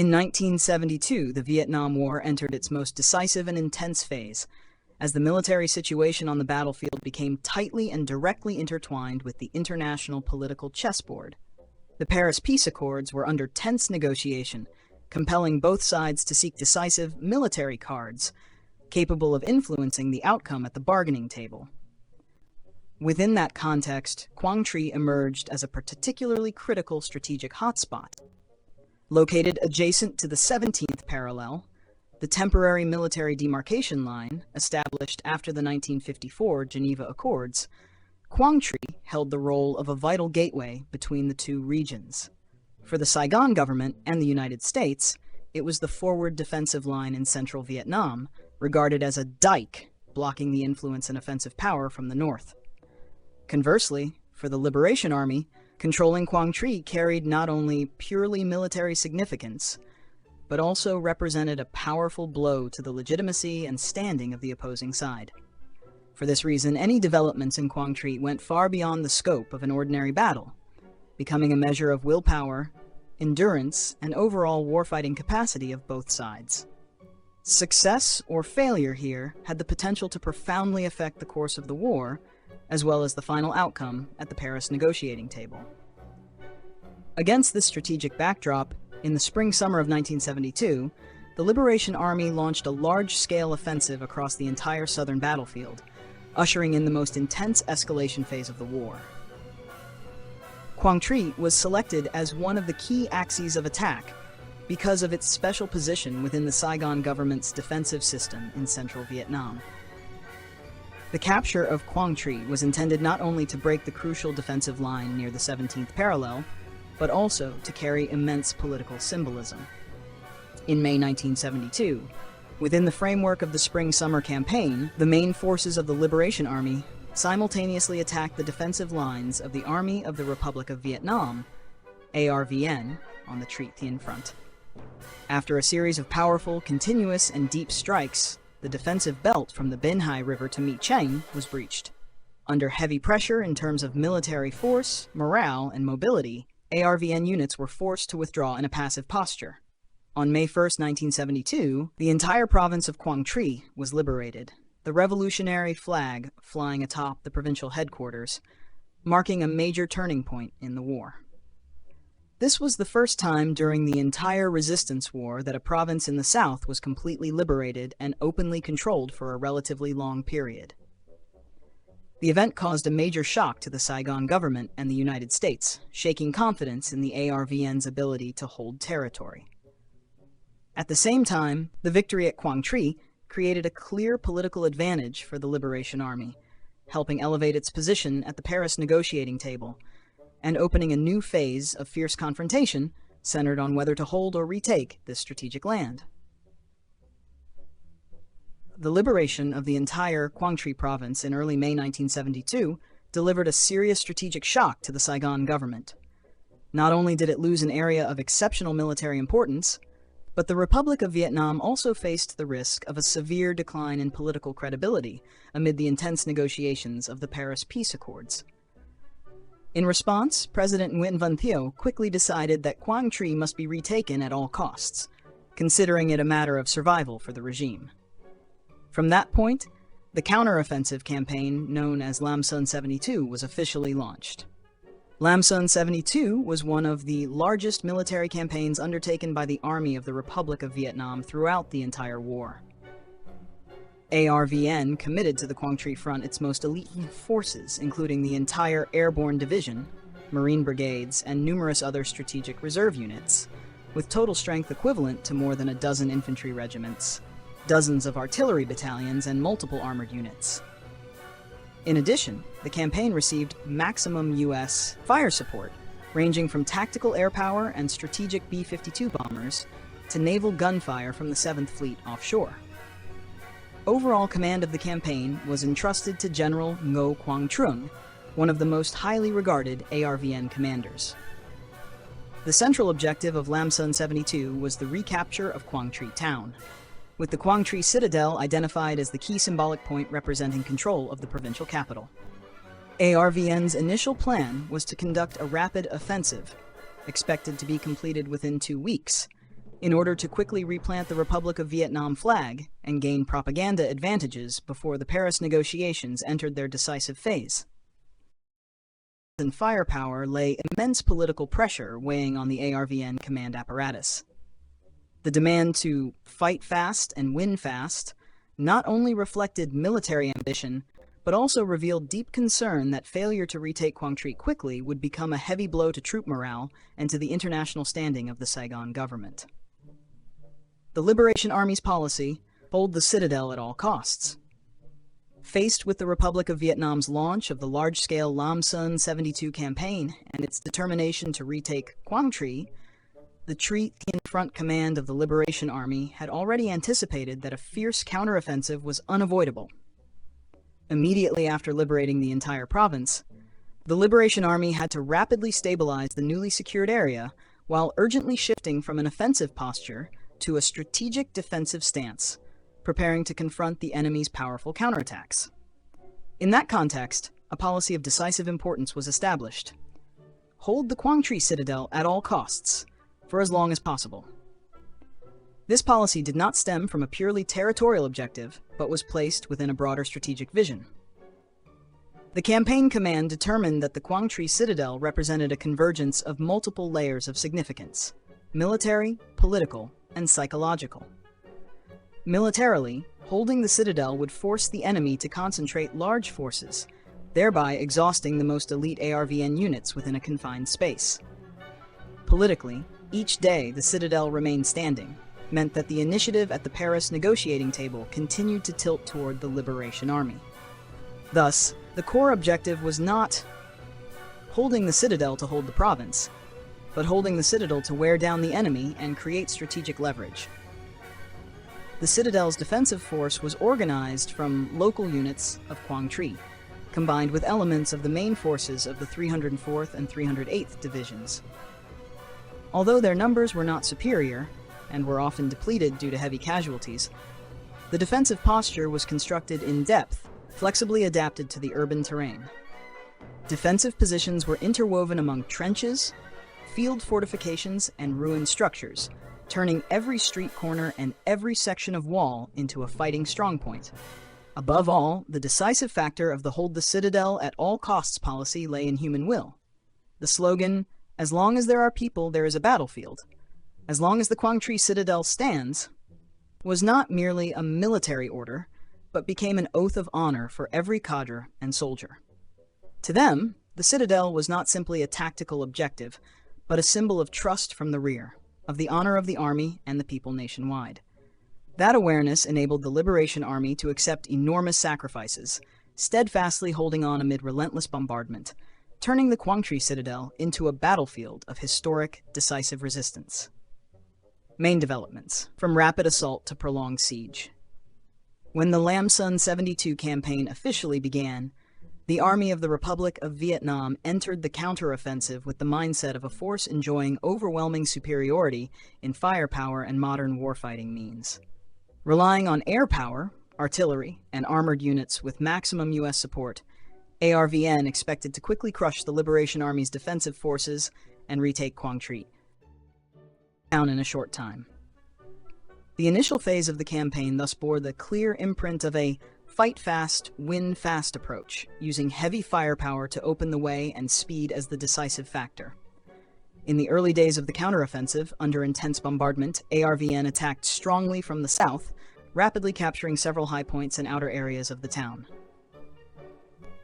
In 1972, the Vietnam War entered its most decisive and intense phase, as the military situation on the battlefield became tightly and directly intertwined with the international political chessboard. The Paris Peace Accords were under tense negotiation, compelling both sides to seek decisive military cards, capable of influencing the outcome at the bargaining table. Within that context, Quang emerged as a particularly critical strategic hotspot. Located adjacent to the 17th parallel, the temporary military demarcation line, established after the 1954 Geneva Accords, Quang held the role of a vital gateway between the two regions. For the Saigon government and the United States, it was the forward defensive line in central Vietnam, regarded as a dike blocking the influence and offensive power from the north. Conversely, for the Liberation Army, controlling Quang carried not only purely military significance, but also represented a powerful blow to the legitimacy and standing of the opposing side. For this reason, any developments in Quang went far beyond the scope of an ordinary battle, becoming a measure of willpower, endurance, and overall warfighting capacity of both sides. Success or failure here had the potential to profoundly affect the course of the war, as well as the final outcome at the Paris negotiating table. Against this strategic backdrop, in the spring-summer of 1972, the Liberation Army launched a large-scale offensive across the entire southern battlefield, ushering in the most intense escalation phase of the war. Quang was selected as one of the key axes of attack because of its special position within the Saigon government's defensive system in central Vietnam. The capture of Quang was intended not only to break the crucial defensive line near the 17th parallel, but also to carry immense political symbolism. In May 1972, within the framework of the Spring-Summer Campaign, the main forces of the Liberation Army simultaneously attacked the defensive lines of the Army of the Republic of Vietnam, ARVN, on the Triet Thien Front. After a series of powerful, continuous, and deep strikes, the defensive belt from the Bin Hai River to My Cheng was breached. Under heavy pressure in terms of military force, morale, and mobility, ARVN units were forced to withdraw in a passive posture. On May 1, 1972, the entire province of Quang was liberated, the revolutionary flag flying atop the provincial headquarters, marking a major turning point in the war. This was the first time during the entire resistance war that a province in the south was completely liberated and openly controlled for a relatively long period. The event caused a major shock to the Saigon government and the United States, shaking confidence in the ARVN's ability to hold territory. At the same time, the victory at Quang created a clear political advantage for the Liberation Army, helping elevate its position at the Paris negotiating table, and opening a new phase of fierce confrontation centered on whether to hold or retake this strategic land. The liberation of the entire Quang province in early May 1972 delivered a serious strategic shock to the Saigon government. Not only did it lose an area of exceptional military importance, but the Republic of Vietnam also faced the risk of a severe decline in political credibility amid the intense negotiations of the Paris Peace Accords. In response, President Nguyen Van Thieu quickly decided that Quang must be retaken at all costs, considering it a matter of survival for the regime. From that point, the counteroffensive campaign known as Lam Son 72 was officially launched. Lam Son 72 was one of the largest military campaigns undertaken by the Army of the Republic of Vietnam throughout the entire war. ARVN committed to the Quang Front its most elite forces, including the entire Airborne Division, Marine Brigades, and numerous other strategic reserve units, with total strength equivalent to more than a dozen infantry regiments, dozens of artillery battalions, and multiple armored units. In addition, the campaign received maximum U.S. fire support, ranging from tactical air power and strategic B-52 bombers to naval gunfire from the 7th Fleet offshore. Overall command of the campaign was entrusted to General Ngo Quang Trung, one of the most highly regarded ARVN commanders. The central objective of Lam Son 72 was the recapture of Quang town, with the Quang Citadel identified as the key symbolic point representing control of the provincial capital. ARVN's initial plan was to conduct a rapid offensive, expected to be completed within 2 weeks, in order to quickly replant the Republic of Vietnam flag and gain propaganda advantages before the Paris negotiations entered their decisive phase. In firepower lay immense political pressure weighing on the ARVN command apparatus. The demand to fight fast and win fast not only reflected military ambition, but also revealed deep concern that failure to retake Quang quickly would become a heavy blow to troop morale and to the international standing of the Saigon government. The Liberation Army's policy: hold the citadel at all costs. Faced with the Republic of Vietnam's launch of the large-scale Lam Son 72 campaign and its determination to retake Quang the Trien Front Command of the Liberation Army had already anticipated that a fierce counteroffensive was unavoidable. Immediately after liberating the entire province, the Liberation Army had to rapidly stabilize the newly secured area while urgently shifting from an offensive posture to a strategic defensive stance, preparing to confront the enemy's powerful counterattacks. In that context, a policy of decisive importance was established: hold the Quang citadel at all costs, for as long as possible. This policy did not stem from a purely territorial objective, but was placed within a broader strategic vision. The campaign command determined that the Quang citadel represented a convergence of multiple layers of significance: military, political, and psychological. Militarily, holding the citadel would force the enemy to concentrate large forces, thereby exhausting the most elite ARVN units within a confined space. Politically, each day the citadel remained standing meant that the initiative at the Paris negotiating table continued to tilt toward the Liberation Army. Thus, the core objective was not holding the citadel to hold the province, but holding the citadel to wear down the enemy and create strategic leverage. The citadel's defensive force was organized from local units of Quang combined with elements of the main forces of the 304th and 308th Divisions. Although their numbers were not superior, and were often depleted due to heavy casualties, the defensive posture was constructed in depth, flexibly adapted to the urban terrain. Defensive positions were interwoven among trenches, field fortifications, and ruined structures, turning every street corner and every section of wall into a fighting strongpoint. Above all, the decisive factor of the hold the citadel at all costs policy lay in human will. The slogan, "As long as there are people, there is a battlefield. As long as the Quang citadel stands," was not merely a military order, but became an oath of honor for every cadre and soldier. To them, the citadel was not simply a tactical objective, but a symbol of trust from the rear, of the honor of the army and the people nationwide. That awareness enabled the Liberation Army to accept enormous sacrifices, steadfastly holding on amid relentless bombardment, turning the Quang citadel into a battlefield of historic, decisive resistance. Main developments, from rapid assault to prolonged siege. When the Lam Son 72 campaign officially began, the Army of the Republic of Vietnam entered the counteroffensive with the mindset of a force enjoying overwhelming superiority in firepower and modern warfighting means. Relying on air power, artillery, and armored units with maximum U.S. support, ARVN expected to quickly crush the Liberation Army's defensive forces and retake Quang down in a short time. The initial phase of the campaign thus bore the clear imprint of a fight fast, win fast approach, using heavy firepower to open the way and speed as the decisive factor. In the early days of the counteroffensive, under intense bombardment, ARVN attacked strongly from the south, rapidly capturing several high points and outer areas of the town.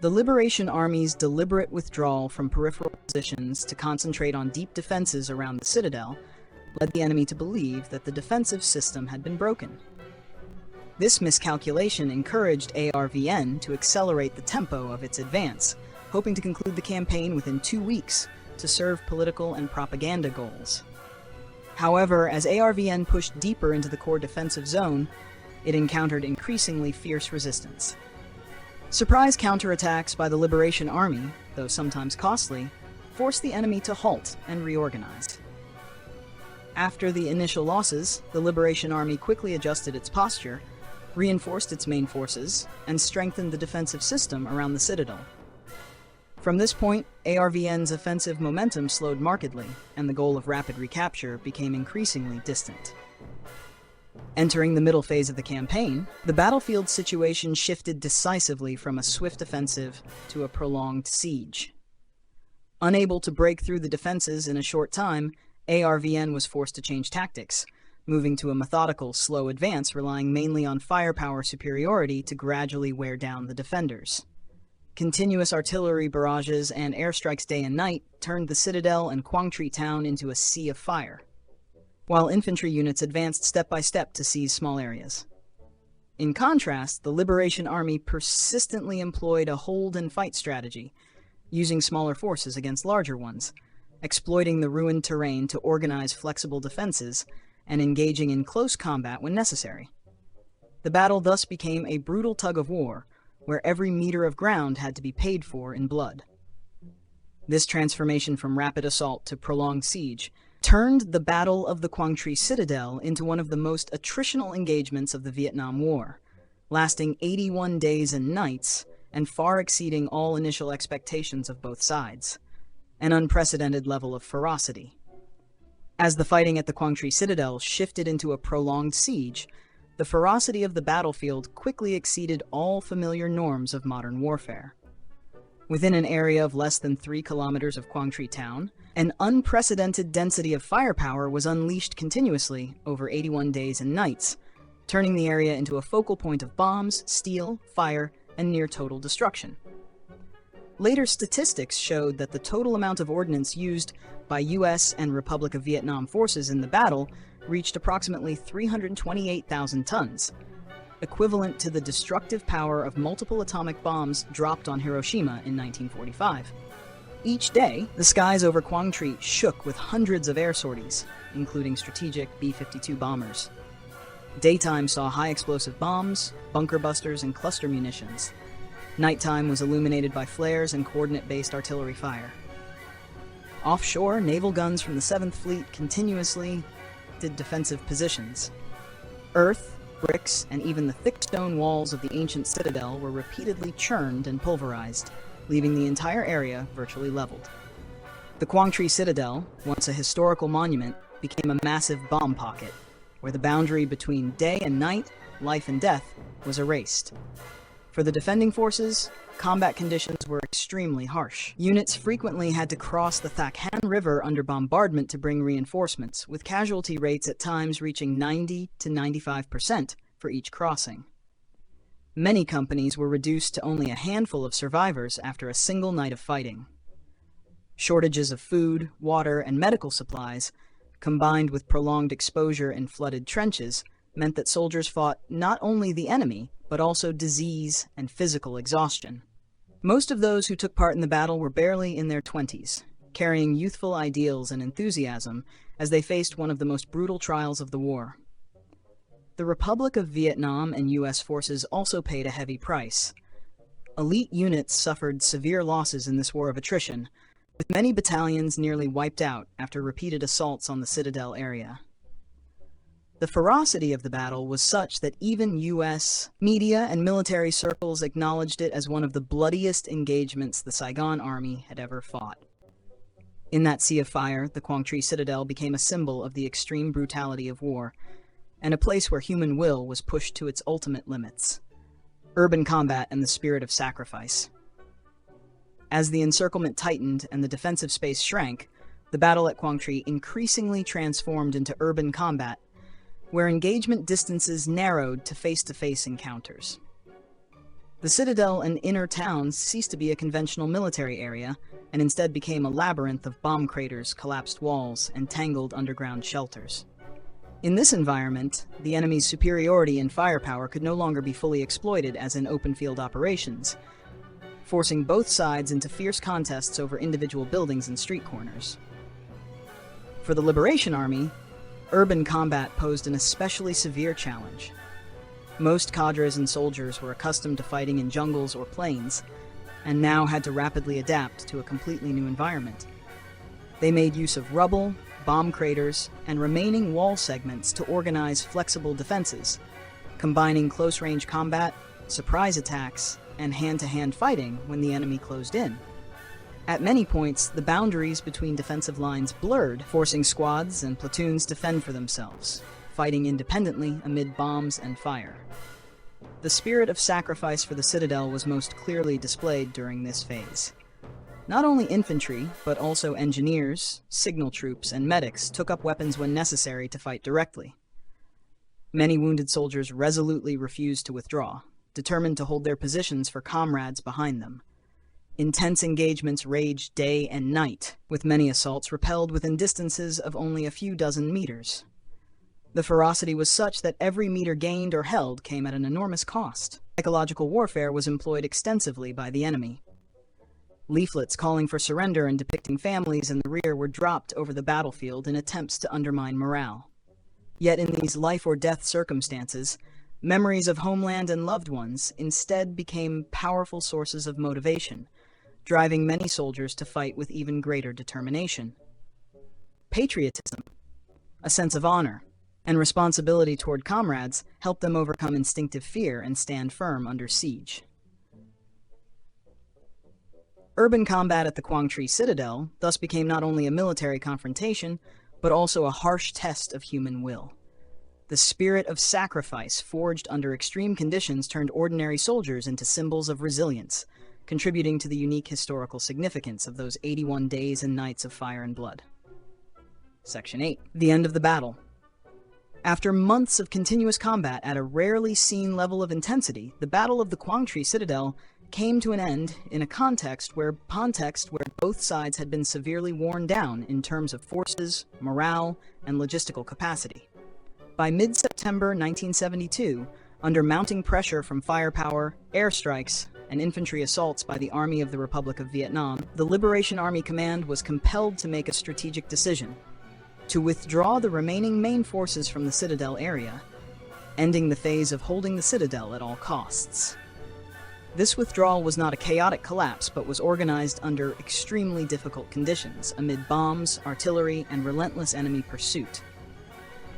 The Liberation Army's deliberate withdrawal from peripheral positions to concentrate on deep defenses around the citadel led the enemy to believe that the defensive system had been broken. This miscalculation encouraged ARVN to accelerate the tempo of its advance, hoping to conclude the campaign within 2 weeks to serve political and propaganda goals. However, as ARVN pushed deeper into the core defensive zone, it encountered increasingly fierce resistance. Surprise counterattacks by the Liberation Army, though sometimes costly, forced the enemy to halt and reorganize. After the initial losses, the Liberation Army quickly adjusted its posture, reinforced its main forces, and strengthened the defensive system around the citadel. From this point, ARVN's offensive momentum slowed markedly, and the goal of rapid recapture became increasingly distant. Entering the middle phase of the campaign, the battlefield situation shifted decisively from a swift offensive to a prolonged siege. Unable to break through the defenses in a short time, ARVN was forced to change tactics, moving to a methodical, slow advance relying mainly on firepower superiority to gradually wear down the defenders. Continuous artillery barrages and airstrikes day and night turned the Citadel and Quang town into a sea of fire, while infantry units advanced step by step to seize small areas. In contrast, the Liberation Army persistently employed a hold-and-fight strategy, using smaller forces against larger ones, exploiting the ruined terrain to organize flexible defenses, and engaging in close combat when necessary. The battle thus became a brutal tug-of-war, where every meter of ground had to be paid for in blood. This transformation from rapid assault to prolonged siege turned the Battle of the Quang Citadel into one of the most attritional engagements of the Vietnam War, lasting 81 days and nights, and far exceeding all initial expectations of both sides, an unprecedented level of ferocity. As the fighting at the Quang Citadel shifted into a prolonged siege, the ferocity of the battlefield quickly exceeded all familiar norms of modern warfare. Within an area of less than 3 kilometers of Quang town, an unprecedented density of firepower was unleashed continuously over 81 days and nights, turning the area into a focal point of bombs, steel, fire, and near-total destruction. Later statistics showed that the total amount of ordnance used by U.S. and Republic of Vietnam forces in the battle reached approximately 328,000 tons, equivalent to the destructive power of multiple atomic bombs dropped on Hiroshima in 1945. Each day, the skies over Quang Tri shook with hundreds of air sorties, including strategic B-52 bombers. Daytime saw high-explosive bombs, bunker busters, and cluster munitions. Nighttime was illuminated by flares and coordinate-based artillery fire. Offshore, naval guns from the 7th Fleet continuously did defensive positions. Earth, bricks, and even the thick stone walls of the ancient citadel were repeatedly churned and pulverized, leaving the entire area virtually leveled. The Quang Citadel, once a historical monument, became a massive bomb pocket, where the boundary between day and night, life and death, was erased. For the defending forces, combat conditions were extremely harsh. Units frequently had to cross the Thak Han River under bombardment to bring reinforcements, with casualty rates at times reaching 90 to 95% for each crossing. Many companies were reduced to only a handful of survivors after a single night of fighting. Shortages of food, water, and medical supplies, combined with prolonged exposure in flooded trenches, meant that soldiers fought not only the enemy, but also disease and physical exhaustion. Most of those who took part in the battle were barely in their 20s, carrying youthful ideals and enthusiasm as they faced one of the most brutal trials of the war. The Republic of Vietnam and U.S. forces also paid a heavy price. Elite units suffered severe losses in this war of attrition, with many battalions nearly wiped out after repeated assaults on the Citadel area. The ferocity of the battle was such that even U.S. media and military circles acknowledged it as one of the bloodiest engagements the Saigon Army had ever fought. In that sea of fire, the Quang Citadel became a symbol of the extreme brutality of war, and a place where human will was pushed to its ultimate limits. Urban combat and the spirit of sacrifice. As the encirclement tightened and the defensive space shrank, the battle at Quang increasingly transformed into urban combat, where engagement distances narrowed to face-to-face encounters. The Citadel and inner towns ceased to be a conventional military area and instead became a labyrinth of bomb craters, collapsed walls, and tangled underground shelters. In this environment, the enemy's superiority in firepower could no longer be fully exploited as in open-field operations, forcing both sides into fierce contests over individual buildings and street corners. For the Liberation Army, urban combat posed an especially severe challenge. Most cadres and soldiers were accustomed to fighting in jungles or plains, and now had to rapidly adapt to a completely new environment. They made use of rubble, bomb craters, and remaining wall segments to organize flexible defenses, combining close-range combat, surprise attacks, and hand-to-hand fighting when the enemy closed in. At many points, the boundaries between defensive lines blurred, forcing squads and platoons to fend for themselves, fighting independently amid bombs and fire. The spirit of sacrifice for the Citadel was most clearly displayed during this phase. Not only infantry, but also engineers, signal troops, and medics took up weapons when necessary to fight directly. Many wounded soldiers resolutely refused to withdraw, determined to hold their positions for comrades behind them. Intense engagements raged day and night, with many assaults repelled within distances of only a few dozen meters. The ferocity was such that every meter gained or held came at an enormous cost. Psychological warfare was employed extensively by the enemy. Leaflets calling for surrender and depicting families in the rear were dropped over the battlefield in attempts to undermine morale. Yet in these life-or-death circumstances, memories of homeland and loved ones instead became powerful sources of motivation, driving many soldiers to fight with even greater determination. Patriotism, a sense of honor, and responsibility toward comrades helped them overcome instinctive fear and stand firm under siege. Urban combat at the Quang Citadel thus became not only a military confrontation, but also a harsh test of human will. The spirit of sacrifice forged under extreme conditions turned ordinary soldiers into symbols of resilience, contributing to the unique historical significance of those 81 days and nights of fire and blood. Section 8. The end of the battle. After months of continuous combat at a rarely seen level of intensity, the Battle of the Quang Citadel came to an end in a context where both sides had been severely worn down in terms of forces, morale, and logistical capacity. By mid-September 1972, under mounting pressure from firepower, airstrikes, and infantry assaults by the Army of the Republic of Vietnam, the Liberation Army Command was compelled to make a strategic decision: to withdraw the remaining main forces from the Citadel area, ending the phase of holding the Citadel at all costs. This withdrawal was not a chaotic collapse, but was organized under extremely difficult conditions, amid bombs, artillery, and relentless enemy pursuit.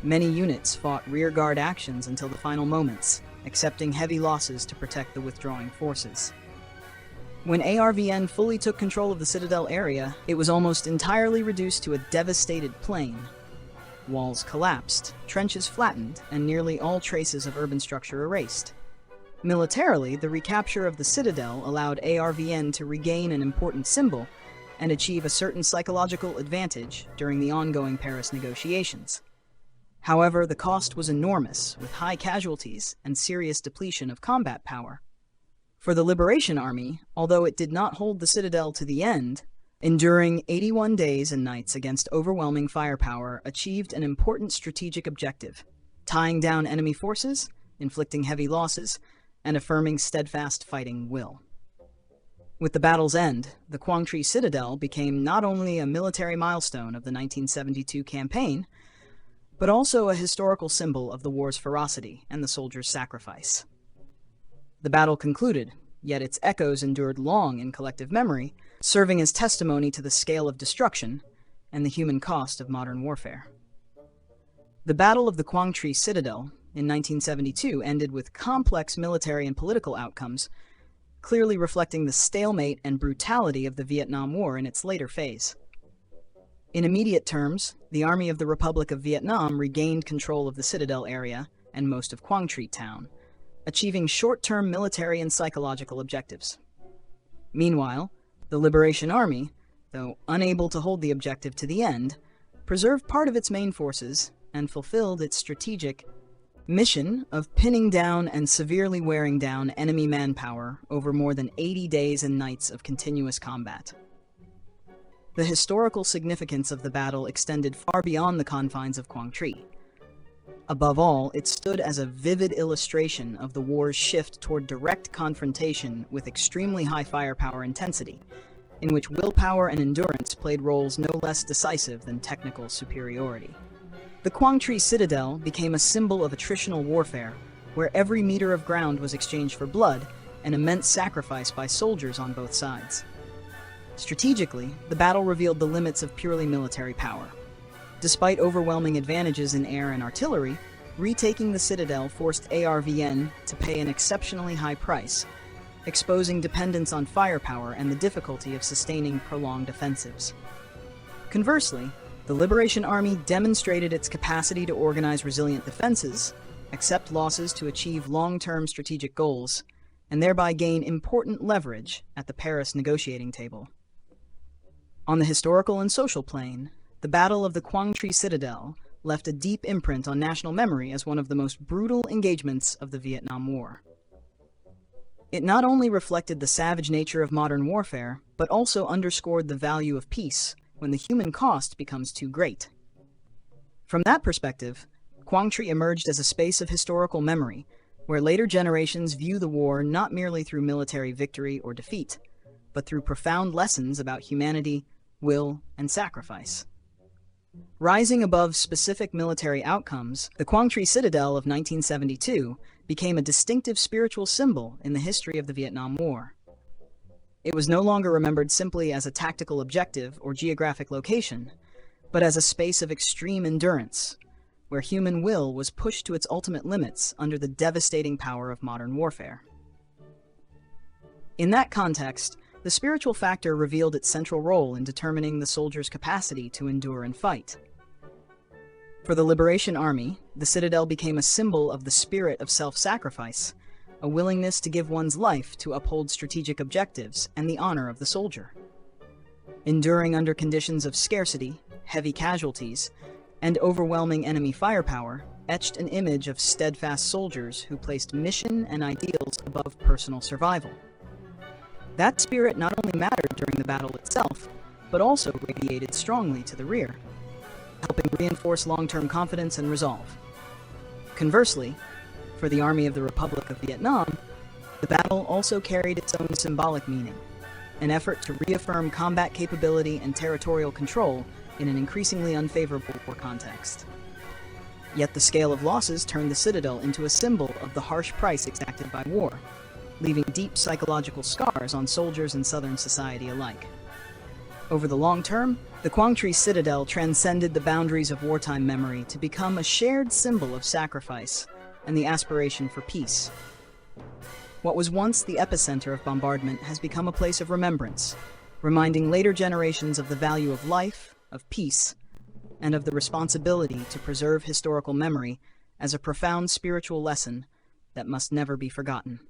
Many units fought rearguard actions until the final moments, accepting heavy losses to protect the withdrawing forces. When ARVN fully took control of the Citadel area, it was almost entirely reduced to a devastated plain. Walls collapsed, trenches flattened, and nearly all traces of urban structure erased. Militarily, the recapture of the Citadel allowed ARVN to regain an important symbol and achieve a certain psychological advantage during the ongoing Paris negotiations. However, the cost was enormous, with high casualties and serious depletion of combat power. For the Liberation Army, although it did not hold the Citadel to the end, enduring 81 days and nights against overwhelming firepower achieved an important strategic objective: tying down enemy forces, inflicting heavy losses, and affirming steadfast fighting will. With the battle's end, the Quang Citadel became not only a military milestone of the 1972 campaign, but also a historical symbol of the war's ferocity and the soldiers' sacrifice. The battle concluded, yet its echoes endured long in collective memory, serving as testimony to the scale of destruction and the human cost of modern warfare. The Battle of the Quang Citadel in 1972 ended with complex military and political outcomes, clearly reflecting the stalemate and brutality of the Vietnam War in its later phase. In immediate terms, the Army of the Republic of Vietnam regained control of the Citadel area and most of Quang Tri town, achieving short-term military and psychological objectives. Meanwhile, the Liberation Army, though unable to hold the objective to the end, preserved part of its main forces and fulfilled its strategic mission of pinning down and severely wearing down enemy manpower over more than 80 days and nights of continuous combat. The historical significance of the battle extended far beyond the confines of Quang Tri. Above all, it stood as a vivid illustration of the war's shift toward direct confrontation with extremely high firepower intensity, in which willpower and endurance played roles no less decisive than technical superiority. The Quang Tri Citadel became a symbol of attritional warfare, where every meter of ground was exchanged for blood and immense sacrifice by soldiers on both sides. Strategically, the battle revealed the limits of purely military power. Despite overwhelming advantages in air and artillery, retaking the Citadel forced ARVN to pay an exceptionally high price, exposing dependence on firepower and the difficulty of sustaining prolonged offensives. Conversely, the Liberation Army demonstrated its capacity to organize resilient defenses, accept losses to achieve long-term strategic goals, and thereby gain important leverage at the Paris negotiating table. On the historical and social plane, the Battle of the Quang Citadel left a deep imprint on national memory as one of the most brutal engagements of the Vietnam War. It not only reflected the savage nature of modern warfare, but also underscored the value of peace when the human cost becomes too great. From that perspective, Quang Tri emerged as a space of historical memory, where later generations view the war not merely through military victory or defeat, but through profound lessons about humanity, will, and sacrifice. Rising above specific military outcomes, the Quang Tri Citadel of 1972 became a distinctive spiritual symbol in the history of the Vietnam War. It was no longer remembered simply as a tactical objective or geographic location, but as a space of extreme endurance, where human will was pushed to its ultimate limits under the devastating power of modern warfare. In that context, the spiritual factor revealed its central role in determining the soldier's capacity to endure and fight. For the Liberation Army, the Citadel became a symbol of the spirit of self-sacrifice, a willingness to give one's life to uphold strategic objectives and the honor of the soldier. Enduring under conditions of scarcity, heavy casualties, and overwhelming enemy firepower etched an image of steadfast soldiers who placed mission and ideals above personal survival. That spirit not only mattered during the battle itself, but also radiated strongly to the rear, helping reinforce long-term confidence and resolve. Conversely, for the Army of the Republic of Vietnam, the battle also carried its own symbolic meaning, an effort to reaffirm combat capability and territorial control in an increasingly unfavorable war context. Yet the scale of losses turned the Citadel into a symbol of the harsh price exacted by war, leaving deep psychological scars on soldiers and Southern society alike. Over the long term, the Quang Tri Citadel transcended the boundaries of wartime memory to become a shared symbol of sacrifice and the aspiration for peace. What was once the epicenter of bombardment has become a place of remembrance, reminding later generations of the value of life, of peace, and of the responsibility to preserve historical memory as a profound spiritual lesson that must never be forgotten.